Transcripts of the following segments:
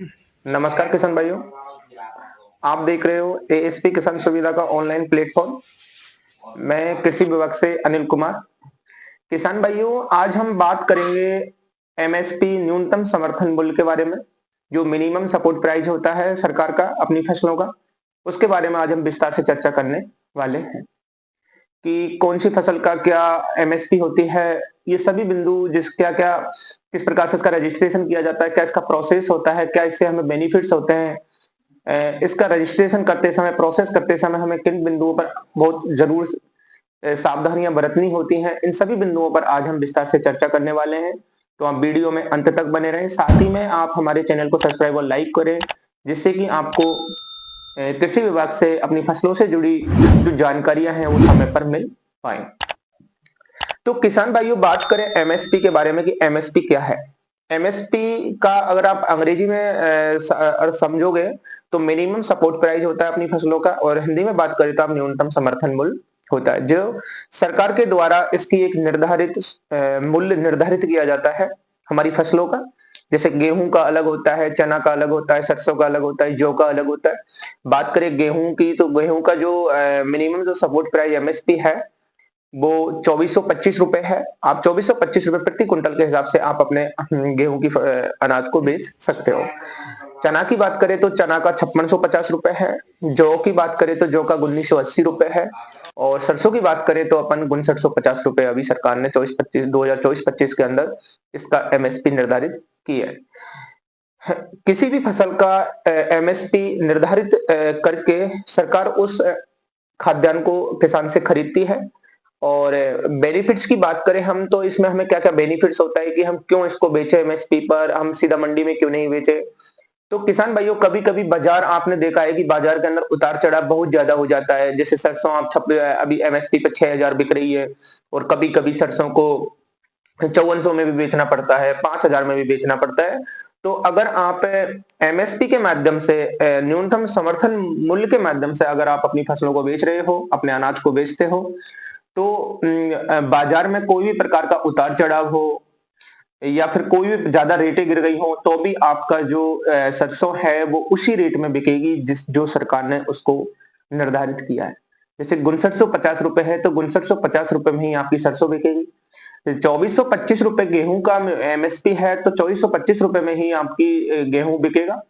नमस्कार किसान भाइयों, आप देख रहे हो एएसपी किसान सुविधा का ऑनलाइन प्लेटफॉर्म। मैं कृषि विभाग से अनिल कुमार। किसान भाइयों, आज हम बात करेंगे एमएसपी न्यूनतम समर्थन मूल्य के बारे में, जो मिनिमम सपोर्ट प्राइस होता है सरकार का अपनी फसलों का। उसके बारे में आज हम विस्तार से चर्चा करने वाले हैं कि कौन सी फसल का क्या एमएसपी होती है, ये सभी बिंदु जिस क्या क्या किस प्रकार से इसका रजिस्ट्रेशन किया जाता है, क्या इसका प्रोसेस होता है, क्या इससे हमें बेनिफिट्स होते हैं, इसका रजिस्ट्रेशन करते समय, प्रोसेस करते समय हमें किन बिंदुओं पर बहुत जरूर सावधानियां बरतनी होती हैं, इन सभी बिंदुओं पर आज हम विस्तार से चर्चा करने वाले हैं। तो आप वीडियो में अंत तक बने रहें, साथ ही में आप हमारे चैनल को सब्सक्राइब और लाइक करें, जिससे कि आपको कृषि विभाग से अपनी फसलों से जुड़ी जो जानकारियां हैं वो समय पर मिल पाए। तो किसान भाइयों, बात करें एमएसपी के बारे में कि एमएसपी क्या है। एमएसपी का अगर आप अंग्रेजी में समझोगे तो मिनिमम सपोर्ट प्राइस होता है अपनी फसलों का, और हिंदी में बात करें तो आप न्यूनतम समर्थन मूल्य होता है, जो सरकार के द्वारा इसकी एक निर्धारित मूल्य निर्धारित किया जाता है हमारी फसलों का। जैसे गेहूं का अलग होता है, चना का अलग होता है, सरसों का अलग होता है, जौ का अलग होता है। बात करें गेहूं की, तो गेहूं का जो मिनिमम जो सपोर्ट प्राइस एमएसपी है वो 2425 रुपए है। आप 2425 रुपए प्रति क्विंटल के हिसाब से आप अपने गेहूं की अनाज को बेच सकते हो। चना की बात करें तो चना का 5650 रुपए है। जौ की बात करें तो जौ का 1980 रुपए है। और सरसों की बात करें तो अपन 5950 रुपए अभी सरकार ने 2024-25 के अंदर इसका एमएसपी निर्धारित की है। किसी भी फसल का एमएसपी निर्धारित करके सरकार उस खाद्यान्न को किसान से खरीदती है। और बेनिफिट्स की बात करें हम, तो इसमें हमें क्या क्या बेनिफिट्स होता है कि हम क्यों इसको बेचे एमएसपी पर, हम सीधा मंडी में क्यों नहीं बेचे। तो किसान भाइयों, कभी कभी बाजार आपने देखा है कि बाजार के अंदर उतार चढ़ाव बहुत ज्यादा हो जाता है। जैसे सरसों आप अभी एमएसपी पे 6000 बिक रही है, और कभी कभी सरसों को 5400 में भी बेचना पड़ता है, 5000 में भी बेचना पड़ता है। तो अगर आप एमएसपी के माध्यम से, न्यूनतम समर्थन मूल्य के माध्यम से अगर आप अपनी फसलों को बेच रहे हो, अपने अनाज को बेचते हो, तो बाजार में कोई भी प्रकार का उतार चढ़ाव हो या फिर कोई भी ज्यादा रेटें गिर गई हो, तो भी आपका जो सरसों है वो उसी रेट में बिकेगी जिस जो सरकार ने उसको निर्धारित किया है। जैसे 5950 रुपए है तो 5950 रुपए में ही आपकी सरसों बिकेगी। 2425 रुपए गेहूं का एमएसपी है तो 2425 रुपए में ही आपकी गेहूं बिकेगा।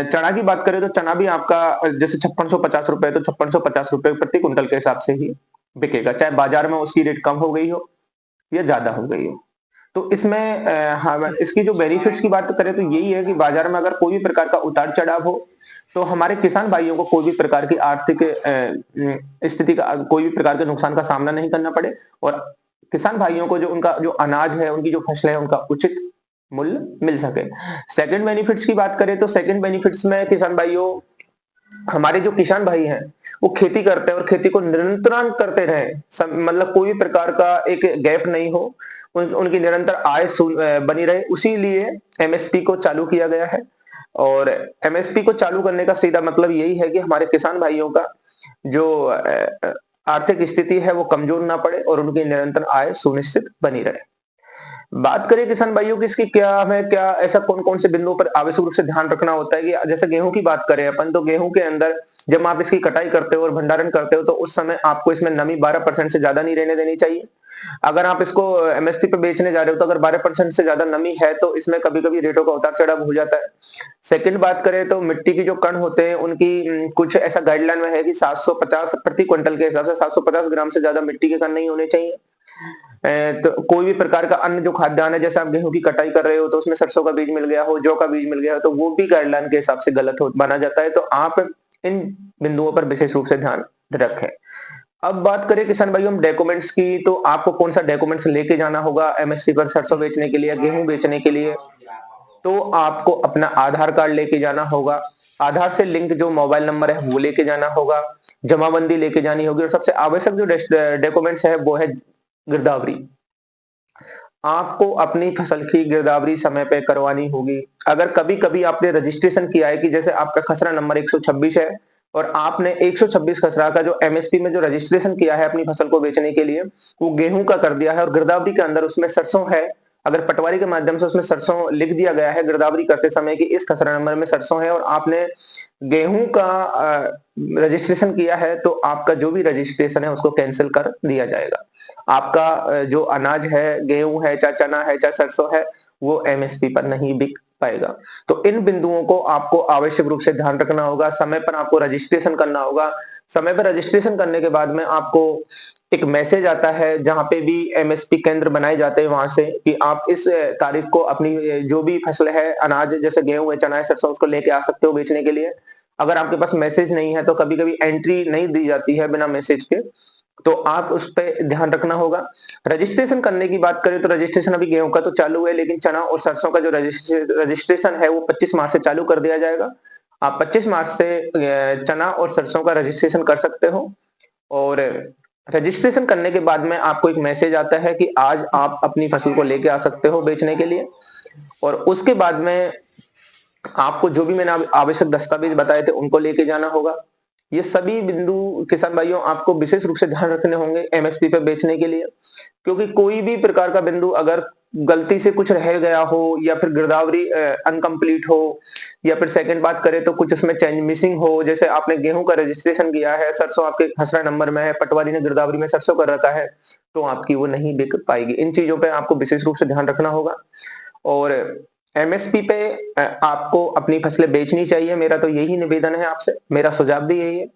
चना की बात करें तो चना भी आपका जैसे 5650 रुपए है तो 5650 रुपए प्रति क्विंटल के हिसाब से ही बिकेगा, चाहे बाजार में उसकी रेट कम हो गई हो या ज्यादा हो गई हो। तो इसमें हाँ, इसकी जो बेनिफिट्स की बात करें तो यही है कि बाजार में अगर कोई भी प्रकार का उतार चढ़ाव हो तो हमारे किसान भाइयों को कोई भी प्रकार की आर्थिक स्थिति का, कोई भी प्रकार के नुकसान का सामना नहीं करना पड़े, और किसान भाइयों को जो उनका जो अनाज है, उनकी जो फसल है, उनका उचित मूल्य मिल सके। सेकंड बेनिफिट्स की बात करें तो सेकंड बेनिफिट्स में किसान भाइयों, हमारे जो किसान भाई हैं वो खेती करते हैं और खेती को निरंतर करते रहे, मतलब कोई भी प्रकार का एक गैप नहीं हो, उनकी निरंतर आय बनी रहे, उसी लिए एमएसपी को चालू किया गया है। और एमएसपी को चालू करने का सीधा मतलब यही है कि हमारे किसान भाइयों का जो आर्थिक स्थिति है वो कमजोर ना पड़े और उनकी निरंतर आय सुनिश्चित बनी रहे। बात करें किसान भाइयों की, इसकी क्या हमें क्या ऐसा कौन कौन से बिंदुओं पर आवश्यक रूप से ध्यान रखना होता है कि जैसे गेहूं की बात करें अपन, तो गेहूं के अंदर जब आप इसकी कटाई करते हो और भंडारण करते हो तो उस समय आपको इसमें नमी 12% से ज्यादा नहीं रहने देनी चाहिए। अगर आप इसको एमएसपी पे बेचने जा रहे हो तो अगर 12% से ज्यादा नमी है तो इसमें कभी कभी रेटों का उतार चढ़ाव हो जाता है। सेकंड बात करें तो मिट्टी की जो कण होते हैं उनकी कुछ ऐसा गाइडलाइन में है कि 750 प्रति क्विंटल के हिसाब से 750 ग्राम से ज्यादा मिट्टी के कण नहीं होने चाहिए। तो कोई भी प्रकार का अन्य जो खाद्यान्न है, जैसे आप गेहूं की कटाई कर रहे हो तो उसमें सरसों का बीज मिल गया हो, जौ का बीज मिल गया हो, तो वो भी गाइडलाइन के हिसाब से गलत हो माना जाता है। तो आप इन बिंदुओं पर विशेष रूप से ध्यान रखें। अब बात करें किसान भाइयों हम डॉक्यूमेंट्स की, तो आपको कौन सा डॉक्यूमेंट्स लेके जाना होगा एमएसपी पर सरसों बेचने के लिए, गेहूं बेचने के लिए। तो आपको अपना आधार कार्ड लेके जाना होगा, आधार से लिंक जो मोबाइल नंबर है वो लेके जाना होगा, जमाबंदी लेके जानी होगी, और सबसे आवश्यक जो डॉक्यूमेंट्स है वो है गिरदावरी। आपको अपनी फसल की गिरदावरी समय पे करवानी होगी। अगर कभी कभी आपने रजिस्ट्रेशन किया है कि जैसे आपका खसरा नंबर 126 है और आपने 126 खसरा का जो एमएसपी में जो रजिस्ट्रेशन किया है अपनी फसल को बेचने के लिए, वो गेहूं का कर दिया है और गिरदावरी के अंदर उसमें सरसों है अगर पटवारी के माध्यम से उसमें सरसों लिख दिया गया है गिरदावरी करते समय कि इस खसरा नंबर में सरसों है और आपने गेहूं का रजिस्ट्रेशन किया है, तो आपका जो भी रजिस्ट्रेशन है उसको कैंसिल कर दिया जाएगा। आपका जो अनाज है, गेहूं है, चाहे चना है, चाहे सरसों है, वो एमएसपी पर नहीं बिक पाएगा। तो इन बिंदुओं को आपको आवश्यक रूप से ध्यान रखना होगा। समय पर आपको रजिस्ट्रेशन करना होगा। समय पर रजिस्ट्रेशन करने के बाद में आपको एक मैसेज आता है जहां पे भी एमएसपी केंद्र बनाए जाते हैं वहां से कि आप इस तारीख को अपनी जो भी फसल है, अनाज जैसे गेहूं है, चना है, सरसों, उसको लेके आ सकते हो बेचने के लिए। अगर आपके पास मैसेज नहीं है तो कभी कभी एंट्री नहीं दी जाती है बिना मैसेज के, तो आप उस पर ध्यान रखना होगा। रजिस्ट्रेशन करने की बात करें तो रजिस्ट्रेशन अभी गेहूं का तो चालू है, लेकिन चना और सरसों का जो रजिस्ट्रेशन है वो 25 मार्च से चालू कर दिया जाएगा। आप 25 मार्च से चना और सरसों का रजिस्ट्रेशन कर सकते हो। और रजिस्ट्रेशन करने के बाद में आपको एक मैसेज आता है कि आज आप अपनी फसल को लेके आ सकते हो बेचने के लिए। और उसके बाद में आपको जो भी मैंने आवश्यक दस्तावेज बताए थे उनको लेके जाना होगा। ये सभी बिंदु किसान भाइयों आपको विशेष रूप से ध्यान रखने होंगे एमएसपी पे बेचने के लिए, क्योंकि कोई भी प्रकार का बिंदु अगर गलती से कुछ रह गया हो या फिर गिरदावरी अनकंप्लीट हो, या फिर सेकंड बात करें तो कुछ उसमें चेंज मिसिंग हो, जैसे आपने गेहूं का रजिस्ट्रेशन किया है, सरसों आपके खसरा नंबर में है, पटवारी ने गिरदावरी में सरसों कर रखा है, तो आपकी वो नहीं बिक पाएगी। इन चीजों पे आपको विशेष रूप से ध्यान रखना होगा। और एमएसपी पे आपको अपनी फसलें बेचनी चाहिए, मेरा तो यही निवेदन है आपसे, मेरा सुझाव भी यही है।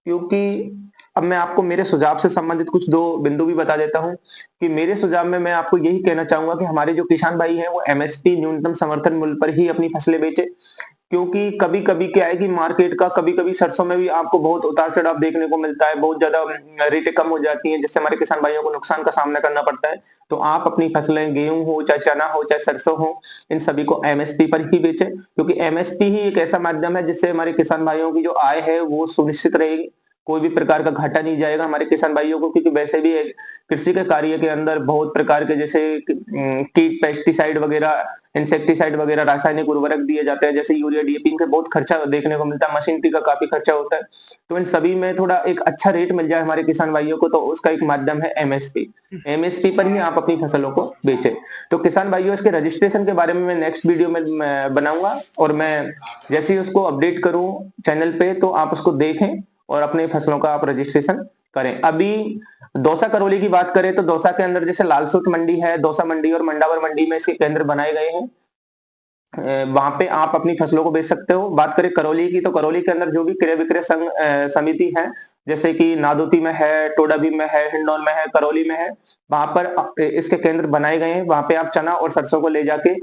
क्योंकि अब मैं आपको मेरे सुझाव से संबंधित कुछ दो बिंदु भी बता देता हूं कि मेरे सुझाव में मैं आपको यही कहना चाहूंगा कि हमारे जो किसान भाई हैं वो एमएसपी न्यूनतम समर्थन मूल्य पर ही अपनी फसलें बेचे। क्योंकि कभी कभी क्या है कि मार्केट का कभी कभी सरसों में भी आपको बहुत उतार चढ़ाव देखने को मिलता है, बहुत ज्यादा रेटें कम हो जाती हैं, जिससे हमारे किसान भाइयों को नुकसान का सामना करना पड़ता है। तो आप अपनी फसलें गेहूं हो, चाहे चना हो, चाहे सरसों हो, इन सभी को एमएसपी पर ही बेचे, क्योंकि एमएसपी ही एक ऐसा माध्यम है जिससे हमारे किसान भाइयों की जो आय है वो सुनिश्चित रहेगी। कोई भी प्रकार का घाटा नहीं जाएगा हमारे किसान भाइयों को, क्योंकि वैसे भी कृषि के कार्य के अंदर बहुत प्रकार के जैसे कीट, पेस्टिसाइड वगैरह, इंसेक्टिसाइड वगैरह, रासायनिक उर्वरक दिए जाते हैं, जैसे यूरिया, डीएपी, इनके बहुत खर्चा देखने को मिलता है, मशीनरी का काफी खर्चा होता है। तो इन सभी में थोड़ा एक अच्छा रेट मिल जाए हमारे किसान भाइयों को, तो उसका एक माध्यम है एमएसपी। एमएसपी पर ही आप अपनी फसलों को बेचें। तो किसान भाइयों, इसके रजिस्ट्रेशन के बारे में मैं नेक्स्ट वीडियो में बनाऊंगा, और मैं जैसे ही उसको अपडेट करूं चैनल पे तो आप उसको देखें और अपने फसलों का आप रजिस्ट्रेशन करें। अभी दौसा करौली की बात करें तो दौसा के अंदर जैसे लालसुट मंडी है, दौसा मंडी और मंडावर मंडी में इसके केंद्र बनाए गए हैं। वहां पे आप अपनी फसलों को बेच सकते हो। बात करें करौली की, तो करौली के अंदर जो भी क्रय विक्रय संघ समिति है, जैसे कि नादोती में है, टोडाभी में है, हिंडौन में है, करौली में है, वहां पर इसके केंद्र बनाए गए हैं। वहां पे आप चना और सरसों को ले जाके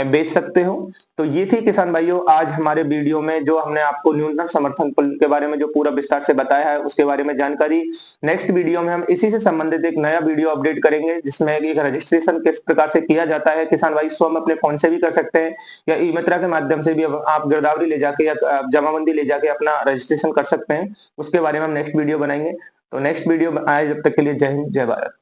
बेच सकते हो। तो ये थी किसान भाइयों आज हमारे वीडियो में जो हमने आपको न्यूनतम समर्थन मूल्य के बारे में जो पूरा विस्तार से बताया है उसके बारे में जानकारी। नेक्स्ट वीडियो में हम इसी से संबंधित एक नया वीडियो अपडेट करेंगे, जिसमें एक रजिस्ट्रेशन किस प्रकार से किया जाता है। किसान भाई स्वयं अपने फोन से भी कर सकते हैं, या ई मित्रा के माध्यम से भी आप गिरदावरी ले जाके या जमाबंदी ले जाके अपना रजिस्ट्रेशन कर सकते हैं। उसके बारे में हम नेक्स्ट वीडियो बनाएंगे। तो नेक्स्ट वीडियो आए, जब तक के लिए जय हिंद, जय भारत।